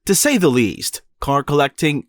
To say the least, car collecting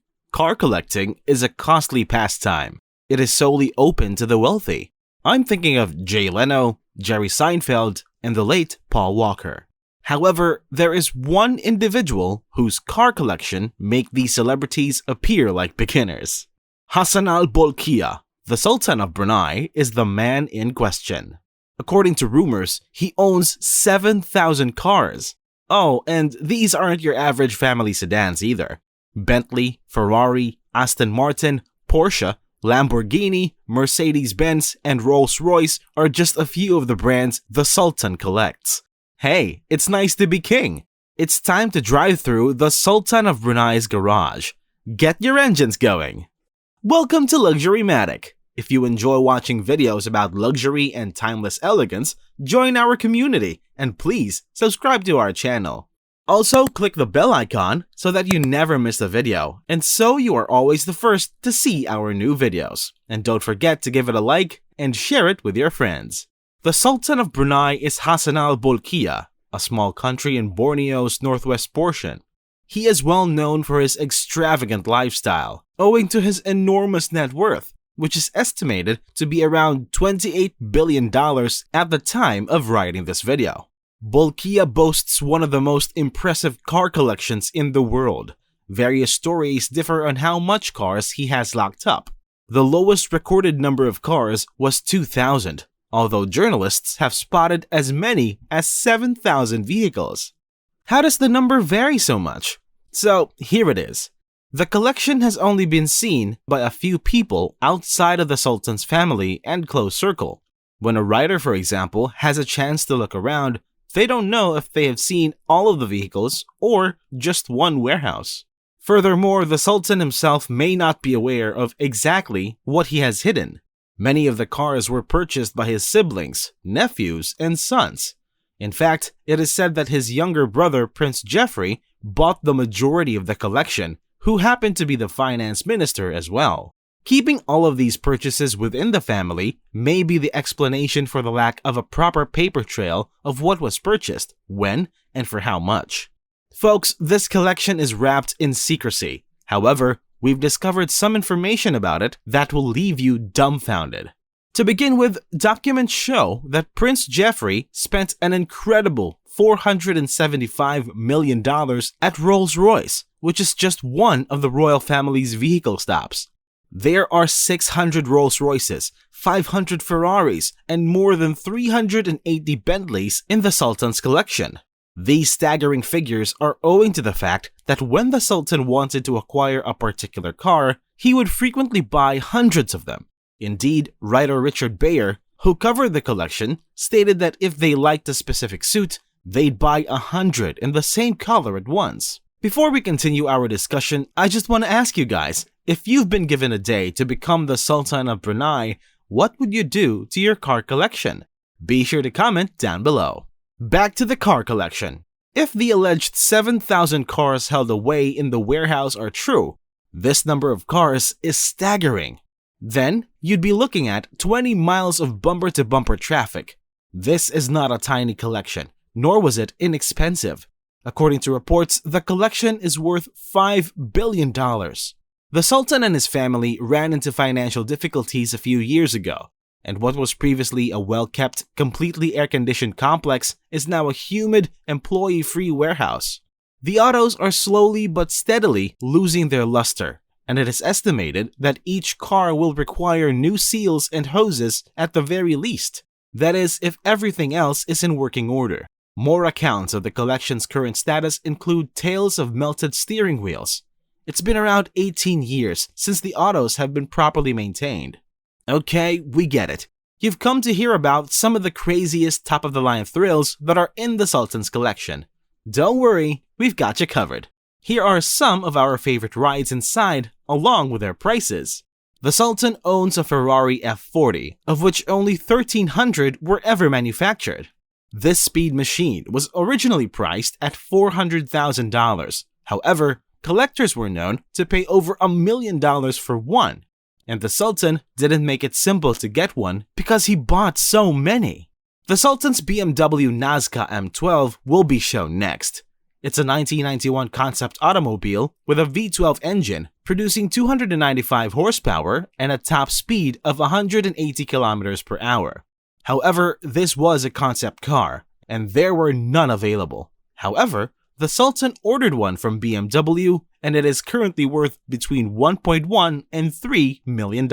is a costly pastime. It is solely open to the wealthy. I'm thinking of Jay Leno, Jerry Seinfeld, and the late Paul Walker. However, there is one individual whose car collection make these celebrities appear like beginners. Hassan al-Bolkiah, the Sultan of Brunei, is the man in question. According to rumors, he owns 7,000 cars. Oh, and these aren't your average family sedans either. Bentley, Ferrari, Aston Martin, Porsche, Lamborghini, Mercedes-Benz, and Rolls-Royce are just a few of the brands the Sultan collects. Hey, it's nice to be king. It's time to drive through the Sultan of Brunei's garage. Get your engines going. Welcome to Luxurymatic. If you enjoy watching videos about luxury and timeless elegance, join our community and please subscribe to our channel. Also, click the bell icon so that you never miss a video, and so you are always the first to see our new videos. And don't forget to give it a like and share it with your friends. The Sultan of Brunei is Hassan al-Bolkiah, a small country in Borneo's northwest portion. He is well known for his extravagant lifestyle, owing to his enormous net worth, which is estimated to be around $28 billion at the time of writing this video. Bolkiah boasts one of the most impressive car collections in the world. Various stories differ on how much cars he has locked up. The lowest recorded number of cars was 2,000, although journalists have spotted as many as 7,000 vehicles. How does the number vary so much? So here it is. The collection has only been seen by a few people outside of the Sultan's family and close circle. When a writer, for example, has a chance to look around, they don't know if they have seen all of the vehicles or just one warehouse. Furthermore, the Sultan himself may not be aware of exactly what he has hidden. Many of the cars were purchased by his siblings, nephews, and sons. In fact, it is said that his younger brother, Prince Geoffrey, bought the majority of the collection, who happened to be the finance minister as well. Keeping all of these purchases within the family may be the explanation for the lack of a proper paper trail of what was purchased, when, and for how much. Folks, this collection is wrapped in secrecy. However, we've discovered some information about it that will leave you dumbfounded. To begin with, documents show that Prince Geoffrey spent an incredible $475 million at Rolls-Royce, which is just one of the royal family's vehicle stops. There are 600 Rolls-Royces, 500 Ferraris, and more than 380 Bentleys in the Sultan's collection. These staggering figures are owing to the fact that when the Sultan wanted to acquire a particular car, he would frequently buy hundreds of them. Indeed, writer Richard Bayer, who covered the collection, stated that if they liked a specific suit, they'd buy 100 in the same color at once. Before we continue our discussion, I just want to ask you guys, if you've been given a day to become the Sultan of Brunei, what would you do to your car collection? Be sure to comment down below. Back to the car collection. If the alleged 7,000 cars held away in the warehouse are true, this number of cars is staggering. Then, you'd be looking at 20 miles of bumper-to-bumper traffic. This is not a tiny collection, nor was it inexpensive. According to reports, the collection is worth $5 billion. The Sultan and his family ran into financial difficulties a few years ago, and what was previously a well-kept, completely air-conditioned complex is now a humid, employee-free warehouse. The autos are slowly but steadily losing their luster, and it is estimated that each car will require new seals and hoses at the very least. That is, if everything else is in working order. More accounts of the collection's current status include tales of melted steering wheels. It's been around 18 years since the autos have been properly maintained. Okay, we get it. You've come to hear about some of the craziest top-of-the-line thrills that are in the Sultan's collection. Don't worry, we've got you covered. Here are some of our favorite rides inside, along with their prices. The Sultan owns a Ferrari F40, of which only 1,300 were ever manufactured. This speed machine was originally priced at $400,000. However, collectors were known to pay over $1 million for one, and the Sultan didn't make it simple to get one because he bought so many. The Sultan's BMW Nazca M12 will be shown next. It's a 1991 concept automobile with a V12 engine producing 295 horsepower and a top speed of 180 kilometers per hour. However, this was a concept car, and there were none available. However, the Sultan ordered one from BMW, and it is currently worth between $1.1 and $3 million.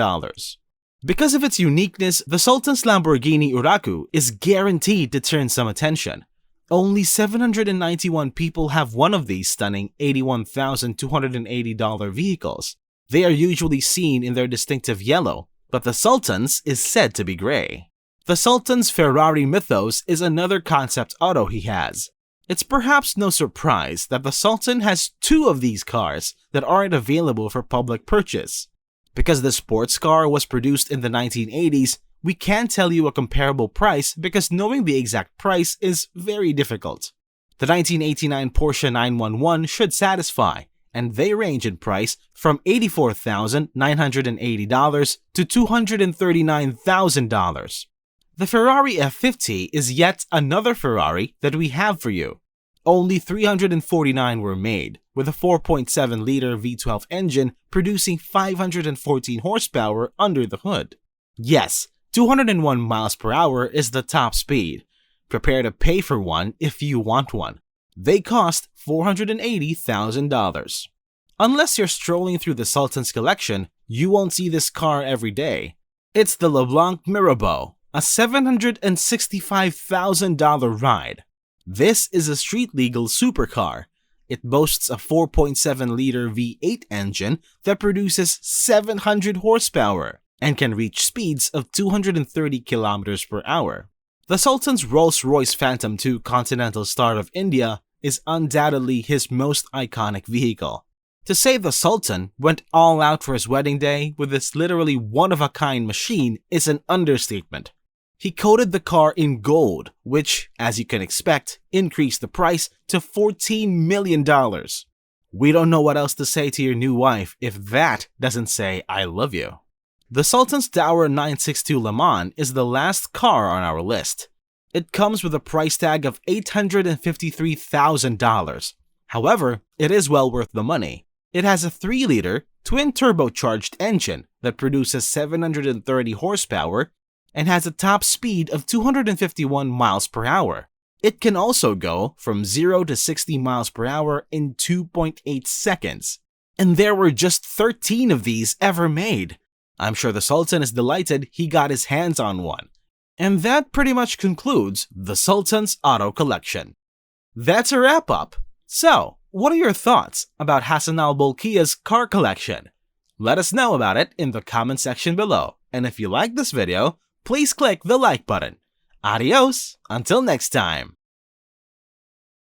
Because of its uniqueness, the Sultan's Lamborghini Huracan is guaranteed to turn some attention. Only 791 people have one of these stunning $81,280 vehicles. They are usually seen in their distinctive yellow, but the Sultan's is said to be gray. The Sultan's Ferrari Mythos is another concept auto he has. It's perhaps no surprise that the Sultan has two of these cars that aren't available for public purchase. Because the sports car was produced in the 1980s, we can't tell you a comparable price because knowing the exact price is very difficult. The 1989 Porsche 911 should satisfy, and they range in price from $84,980 to $239,000. The Ferrari F50 is yet another Ferrari that we have for you. Only 349 were made, with a 4.7-liter V12 engine producing 514 horsepower under the hood. Yes, 201 miles per hour is the top speed. Prepare to pay for one if you want one. They cost $480,000. Unless you're strolling through the Sultan's collection, you won't see this car every day. It's the LeBlanc Mirabeau, a $765,000 ride. This is a street-legal supercar. It boasts a 4.7-liter V8 engine that produces 700 horsepower and can reach speeds of 230 kilometers per hour. The Sultan's Rolls-Royce Phantom II Continental Star of India is undoubtedly his most iconic vehicle. To say the Sultan went all out for his wedding day with this literally one-of-a-kind machine is an understatement. He coated the car in gold, which, as you can expect, increased the price to $14 million. We don't know what else to say to your new wife if that doesn't say I love you. The Sultan's Tower 962 Le Mans is the last car on our list. It comes with a price tag of $853,000. However, it is well worth the money. It has a 3-liter, twin-turbocharged engine that produces 730 horsepower and has a top speed of 251 miles per hour. It can also go from 0 to 60 miles per hour in 2.8 seconds. And there were just 13 of these ever made. I'm sure the Sultan is delighted he got his hands on one. And that pretty much concludes the Sultan's auto collection. That's a wrap-up. So, what are your thoughts about Hassan al-Bolkiah's car collection? Let us know about it in the comment section below. And if you like this video, please click the like button. Adios, until next time.